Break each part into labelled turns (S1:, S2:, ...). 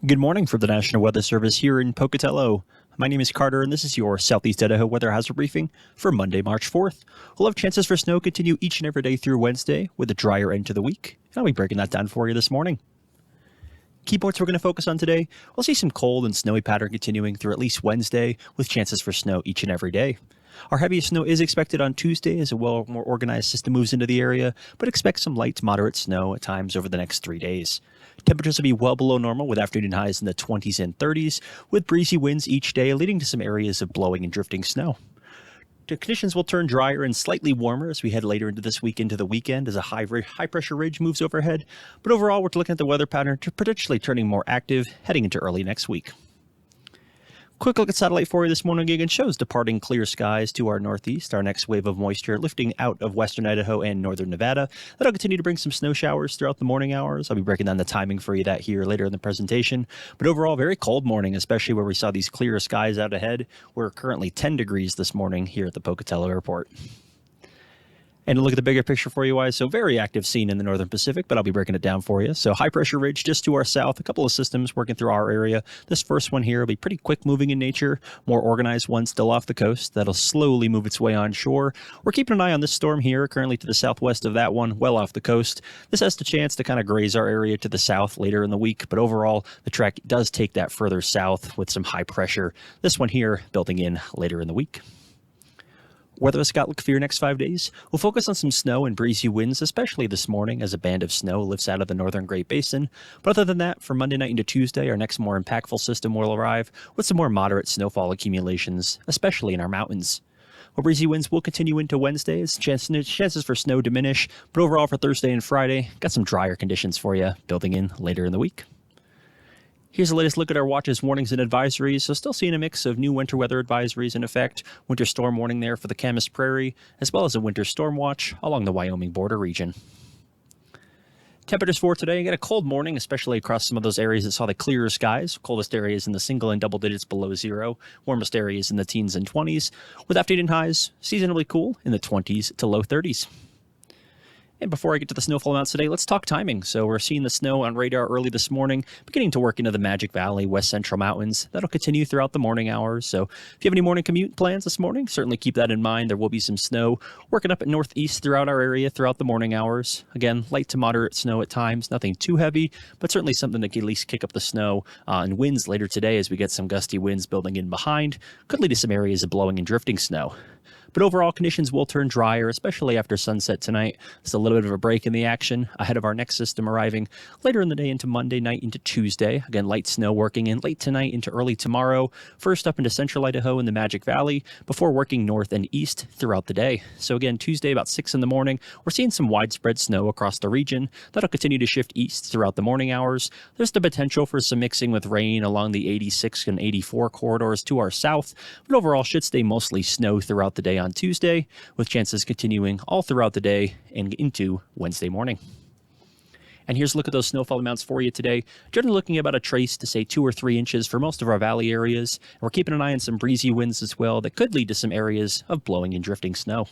S1: Good morning from the National Weather Service here in Pocatello. My name is Carter, and this is your Southeast Idaho Weather Hazard Briefing for Monday, March 4th. We'll have chances for snow continue each and every day through Wednesday with a drier end to the week. And I'll be breaking that down for you this morning. Key points we're going to focus on today. We'll see some cold and snowy pattern continuing through at least Wednesday with chances for snow each and every day. Our heaviest snow is expected on Tuesday as a more organized system moves into the area, but expect some light to moderate snow at times over the next 3 days. Temperatures will be well below normal with afternoon highs in the 20s and 30s, with breezy winds each day leading to some areas of blowing and drifting snow. The conditions will turn drier and slightly warmer as we head later into this week into the weekend as a high pressure ridge moves overhead, but overall we're looking at the weather pattern potentially turning more active heading into early next week. Quick look at satellite for you this morning again shows departing clear skies to our northeast. Our next wave of moisture lifting out of western Idaho and northern Nevada. That'll continue to bring some snow showers throughout the morning hours. I'll be breaking down the timing for you that here later in the presentation. But overall, very cold morning, especially where we saw these clearer skies out ahead. We're currently 10 degrees this morning here at the Pocatello Airport. And to look at the bigger picture for you guys, so very active scene in the northern Pacific, but I'll be breaking it down for you. So high pressure ridge just to our south, a couple of systems working through our area. This first one here will be pretty quick moving in nature, more organized one still off the coast that'll slowly move its way onshore. We're keeping an eye on this storm here, currently to the southwest of that one, well off the coast. This has the chance to kind of graze our area to the south later in the week, but overall the track does take that further south with some high pressure. This one here building in later in the week. Weather Scott look for your next 5 days. We'll focus on some snow and breezy winds, especially this morning as a band of snow lifts out of the northern Great Basin. But other than that, for Monday night into Tuesday, our next more impactful system will arrive with some more moderate snowfall accumulations, especially in our mountains. While breezy winds will continue into Wednesday as chances for snow diminish, but overall for Thursday and Friday, got some drier conditions for you building in later in the week. Here's the latest look at our watches, warnings, and advisories. So still seeing a mix of new winter weather advisories in effect, winter storm warning there for the Camas Prairie, as well as a winter storm watch along the Wyoming border region. Temperatures for today, you get a cold morning, especially across some of those areas that saw the clearer skies. Coldest areas in the single and double digits below zero. Warmest areas in the teens and 20s, with afternoon highs seasonably cool in the 20s to low 30s. And before I get to the snowfall amounts today, let's talk timing. So we're seeing the snow on radar early this morning, beginning to work into the Magic Valley, West Central Mountains. That'll continue throughout the morning hours. So if you have any morning commute plans this morning, certainly keep that in mind. There will be some snow working up at northeast throughout our area throughout the morning hours. Again, light to moderate snow at times, nothing too heavy, but certainly something that can at least kick up the snow and winds later today as we get some gusty winds building in behind. Could lead to some areas of blowing and drifting snow. But overall, conditions will turn drier, especially after sunset tonight. It's a little bit of a break in the action ahead of our next system arriving later in the day into Monday night into Tuesday. Again, light snow working in late tonight into early tomorrow. First up into central Idaho in the Magic Valley before working north and east throughout the day. So again, Tuesday about 6 in the morning, we're seeing some widespread snow across the region. That'll continue to shift east throughout the morning hours. There's the potential for some mixing with rain along the 86 and 84 corridors to our south, but overall should stay mostly snow throughout the day on Tuesday, with chances continuing all throughout the day and into Wednesday morning. And here's a look at those snowfall amounts for you today. Generally looking at about a trace to say 2 or 3 inches for most of our valley areas. And we're keeping an eye on some breezy winds as well that could lead to some areas of blowing and drifting snow.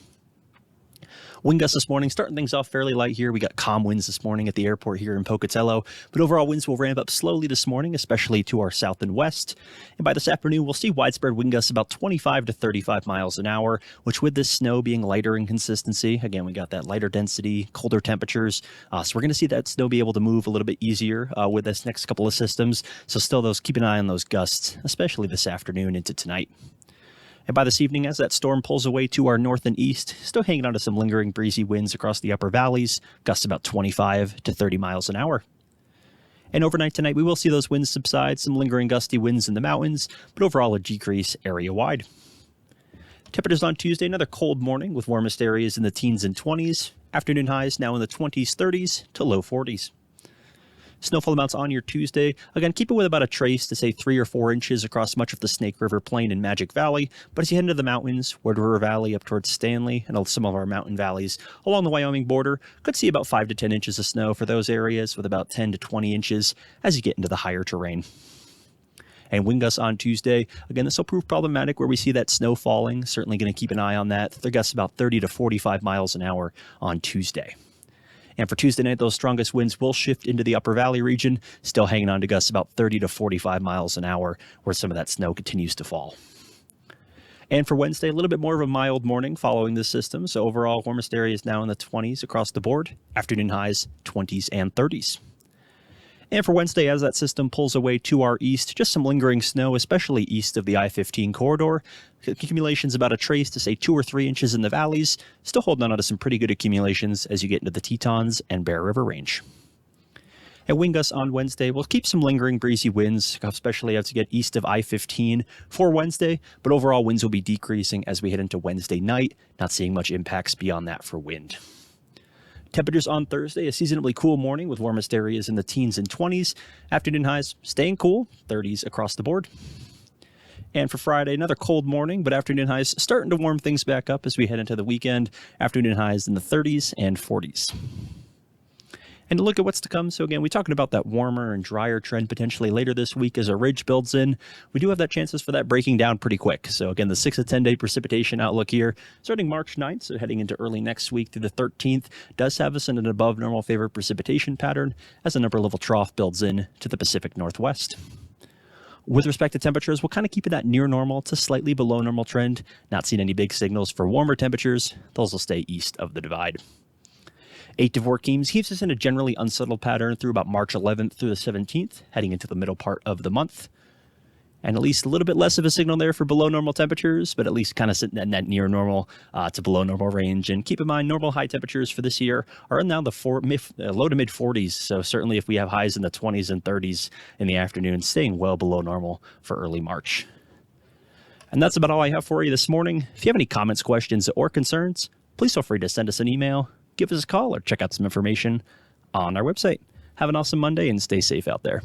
S1: Wind gusts this morning, starting things off fairly light here. We got calm winds this morning at the airport here in Pocatello, but overall winds will ramp up slowly this morning, especially to our south and west. And by this afternoon, we'll see widespread wind gusts about 25 to 35 miles an hour, which with this snow being lighter in consistency, again, we got that lighter density, colder temperatures. So we're going to see that snow be able to move a little bit easier with this next couple of systems. So still keep an eye on those gusts, especially this afternoon into tonight. And by this evening, as that storm pulls away to our north and east, still hanging on to some lingering breezy winds across the upper valleys, gusts about 25 to 30 miles an hour. And overnight tonight, we will see those winds subside, some lingering gusty winds in the mountains, but overall a decrease area-wide. Temperatures on Tuesday, another cold morning with warmest areas in the teens and 20s. Afternoon highs now in the 20s, 30s to low 40s. Snowfall amounts on your Tuesday. Again, keep it with about a trace to say 3 or 4 inches across much of the Snake River Plain and Magic Valley. But as you head into the mountains, Wood River Valley up towards Stanley and some of our mountain valleys along the Wyoming border, could see about 5 to 10 inches of snow for those areas with about 10 to 20 inches as you get into the higher terrain. And wind gusts on Tuesday. Again, this will prove problematic where we see that snow falling. Certainly going to keep an eye on that. The gusts about 30 to 45 miles an hour on Tuesday. And for Tuesday night, those strongest winds will shift into the upper valley region, still hanging on to gusts about 30 to 45 miles an hour, where some of that snow continues to fall. And for Wednesday, a little bit more of a mild morning following this system. So overall, warmest area is now in the 20s across the board. Afternoon highs, 20s and 30s. And for Wednesday, as that system pulls away to our east, just some lingering snow, especially east of the I-15 corridor. Accumulations about a trace to say 2 or 3 inches in the valleys. Still holding on to some pretty good accumulations as you get into the Tetons and Bear River range. And wind gusts on Wednesday will keep some lingering breezy winds, especially as you get east of I-15 for Wednesday. But overall, winds will be decreasing as we head into Wednesday night. Not seeing much impacts beyond that for wind. Temperatures on Thursday, a seasonably cool morning with warmest areas in the teens and 20s. Afternoon highs staying cool, 30s across the board. And for Friday, another cold morning, but afternoon highs starting to warm things back up as we head into the weekend. Afternoon highs in the 30s and 40s. And to look at what's to come, so again, we're talking about that warmer and drier trend potentially later this week as a ridge builds in. We do have that chances for that breaking down pretty quick. So again, the 6 to 10 day precipitation outlook here, starting March 9th, so heading into early next week through the 13th, does have us in an above normal favored precipitation pattern as an upper level trough builds in to the Pacific Northwest. With respect to temperatures, we'll kind of keep it at near normal to slightly below normal trend. Not seeing any big signals for warmer temperatures. Those will stay east of the divide. 8 to 4 keeps us in a generally unsettled pattern through about March 11th through the 17th, heading into the middle part of the month. And at least a little bit less of a signal there for below normal temperatures, but at least kind of sitting in that near normal to below normal range. And keep in mind, normal high temperatures for this year are now the low to mid 40s. So certainly if we have highs in the 20s and 30s in the afternoon, staying well below normal for early March. And that's about all I have for you this morning. If you have any comments, questions, or concerns, please feel free to send us an email, give us a call, or check out some information on our website. Have an awesome Monday and stay safe out there.